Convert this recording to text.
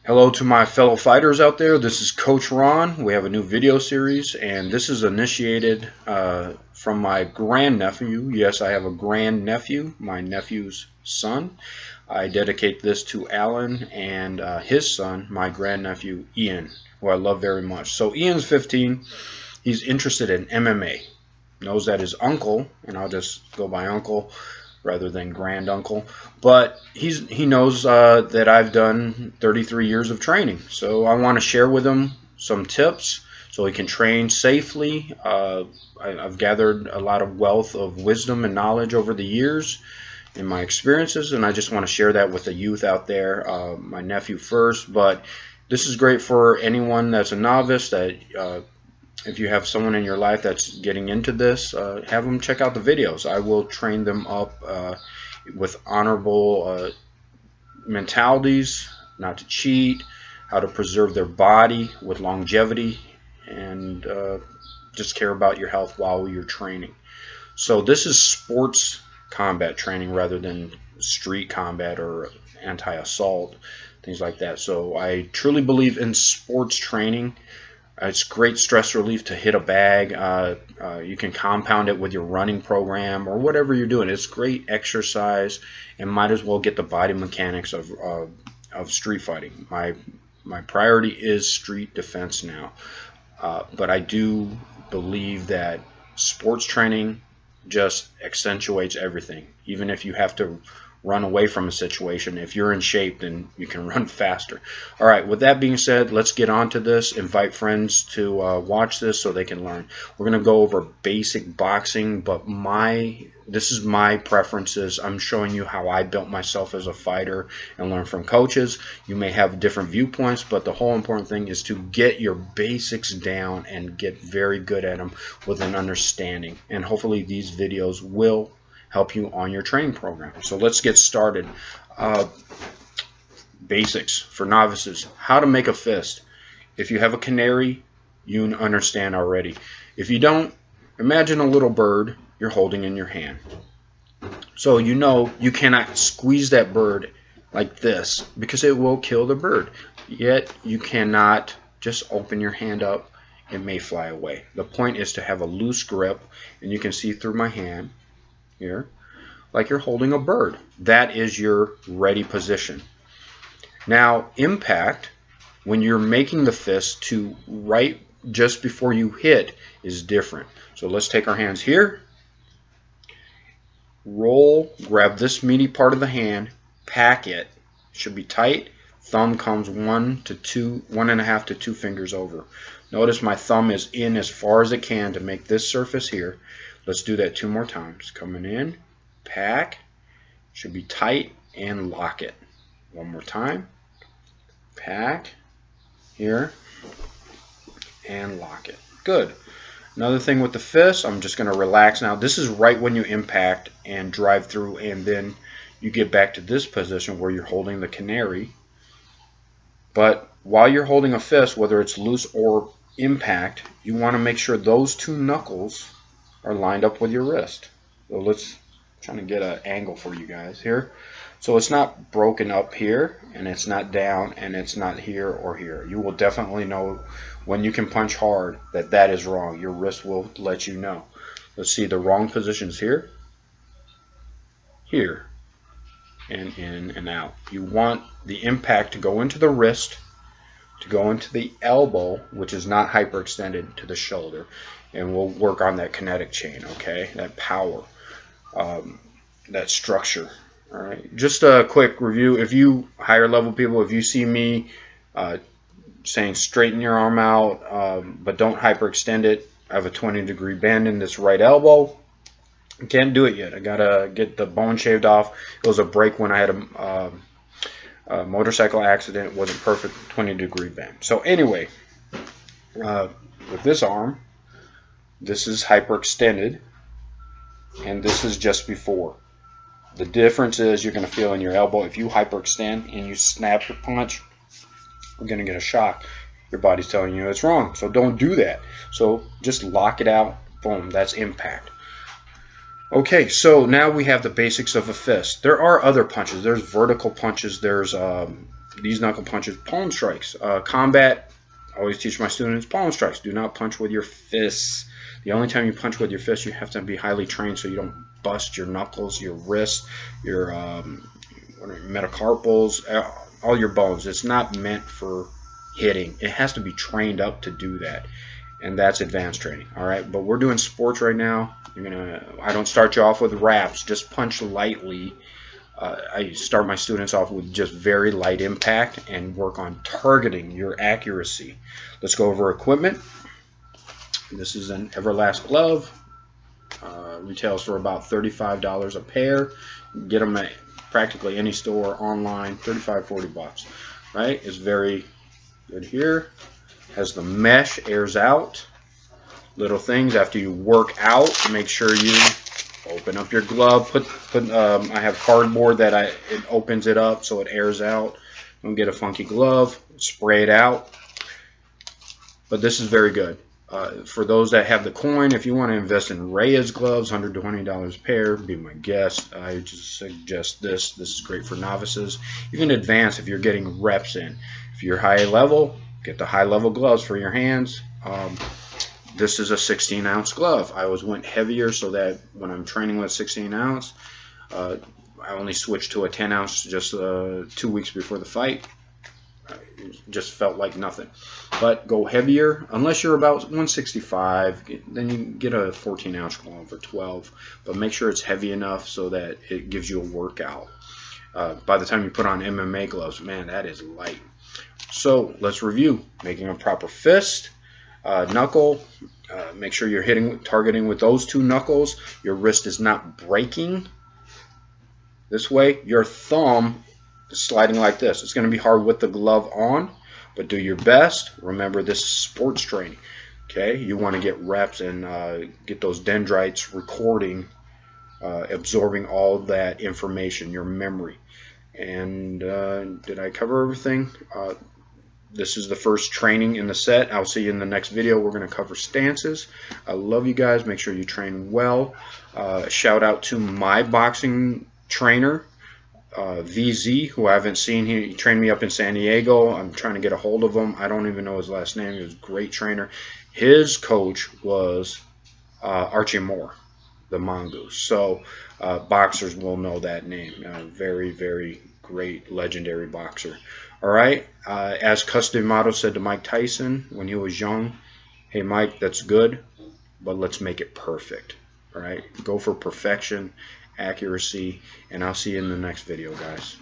Hello to my fellow fighters out there. This is Coach Ron. We have a new video series, and this is initiated from my grandnephew. Yes, I have a grandnephew, my nephew's son. I dedicate this to Alan and his son, my grandnephew Ian, who I love very much. So Ian's 15. He's interested in MMA. Knows that his uncle, and I'll just go by uncle rather than grand uncle. But he knows that I've done 33 years of training, so I want to share with him some tips so he can train safely. I've gathered a lot of wealth of wisdom and knowledge over the years in my experiences, and I just want to share that with the youth out there. My nephew first, but this is great for anyone that's a novice that if you have someone in your life that's getting into this, have them check out the videos. I will train them up with honorable mentalities, not to cheat, how to preserve their body with longevity, and just care about your health while you're training. So this is sports combat training rather than street combat or anti-assault, things like that. So I truly believe in sports training. It's great stress relief to hit a bag. You can compound it with your running program or whatever you're doing. It's great exercise, and might as well get the body mechanics of street fighting. My priority is street defense now, but I do believe that sports training just accentuates everything. Even if you have to run away from a situation, if you're in shape, then you can run faster. All right, with that being said, let's get on to this. Invite friends to watch this so they can learn. We're going to go over basic boxing, but this is my preferences. I'm showing you how I built myself as a fighter and learn from coaches. You may have different viewpoints, but the whole important thing is to get your basics down and get very good at them with an understanding. And hopefully these videos will help you on your training program. So let's get started. Basics for novices. How to make a fist. If you have a canary, you understand already. If you don't, imagine a little bird you're holding in your hand. So you know you cannot squeeze that bird like this because it will kill the bird. Yet you cannot just open your hand up. It may fly away. The point is to have a loose grip, and you can see through my hand here, like you're holding a bird. That is your ready position. Now, impact, when you're making the fist to right just before you hit, is different. So let's take our hands here, roll, grab this meaty part of the hand, pack it. Should be tight. Thumb comes 1.5 to 2 fingers over. Notice my thumb is in as far as it can to make this surface here. Let's do that 2 more times. Coming in, pack, should be tight, and lock it. 1 more time. Pack, here, and lock it. Good. Another thing with the fist, I'm just going to relax now. This is right when you impact and drive through, and then you get back to this position where you're holding the canary. But while you're holding a fist, whether it's loose or impact, you want to make sure those 2 knuckles are lined up with your wrist. So let's try to get an angle for you guys here. So it's not broken up here, and it's not down, and it's not here or here. You will definitely know when you can punch hard that that is wrong. Your wrist will let you know. Let's see the wrong positions here, here, and in and out. You want the impact to go into the wrist, to go into the elbow, which is not hyperextended, to the shoulder. And we'll work on that kinetic chain, okay? That power, that structure. All right. Just a quick review. If you higher level people, if you see me saying straighten your arm out, but don't hyperextend it, I have a 20-degree bend in this right elbow. I can't do it yet. I gotta get the bone shaved off. It was a break when I had a motorcycle accident. It wasn't perfect 20-degree bend. So anyway, with this arm, this is hyperextended, and this is just before. The difference is you're going to feel in your elbow. If you hyperextend and you snap your punch, you're going to get a shock. Your body's telling you it's wrong, so don't do that. So just lock it out. Boom, that's impact. Okay, so now we have the basics of a fist. There are other punches. There's vertical punches. There's these knuckle punches, palm strikes. Combat, I always teach my students palm strikes. Do not punch with your fists. The only time you punch with your fists, you have to be highly trained so you don't bust your knuckles, your wrists, your metacarpals, all your bones. It's not meant for hitting. It has to be trained up to do that, and that's advanced training. All right, but we're doing sports right now. I don't start you off with wraps. Just punch lightly. I start my students off with just very light impact and work on targeting your accuracy. Let's go over equipment. This is an Everlast glove. Retails for about $35 a pair. Get them at practically any store online, 35, 40 bucks. Right? It's very good here. Has the mesh, airs out. Little things after you work out, make sure you open up your glove. I have cardboard that it opens it up so it airs out. Don't get a funky glove. Spray it out. But this is very good. For those that have the coin, if you want to invest in Reyes gloves, $120 a pair, be my guest. I just suggest this. This is great for novices, even advanced if you're getting reps in. If you're high level, get the high level gloves for your hands. This is a 16-ounce glove. I always went heavier so that when I'm training with 16-ounce, I only switched to a 10-ounce just 2 weeks before the fight. It just felt like nothing. But go heavier. Unless you're about 165, then you get a 14-ounce glove or 12. But make sure it's heavy enough so that it gives you a workout. By the time you put on MMA gloves, man, that is light. So let's review. Making a proper fist. Knuckle, make sure you're targeting with those two knuckles. Your wrist is not breaking this way. Your thumb is sliding like this. It's going to be hard with the glove on, but do your best. Remember, this is sports training. Okay, you want to get reps and get those dendrites recording, absorbing all that information, your memory. And did I cover everything? This is the first training in the set. I'll see you in the next video. We're going to cover stances. I love you guys. Make sure you train well. Shout out to my boxing trainer, VZ, who I haven't seen. He trained me up in San Diego. I'm trying to get a hold of him. I don't even know his last name. He was a great trainer. His coach was Archie Moore, the Mongoose. So boxers will know that name. Very, very great, legendary boxer. All right, as Cus D'Amato said to Mike Tyson when he was young, hey Mike, that's good, but let's make it perfect. All right, go for perfection, accuracy, and I'll see you in the next video, guys.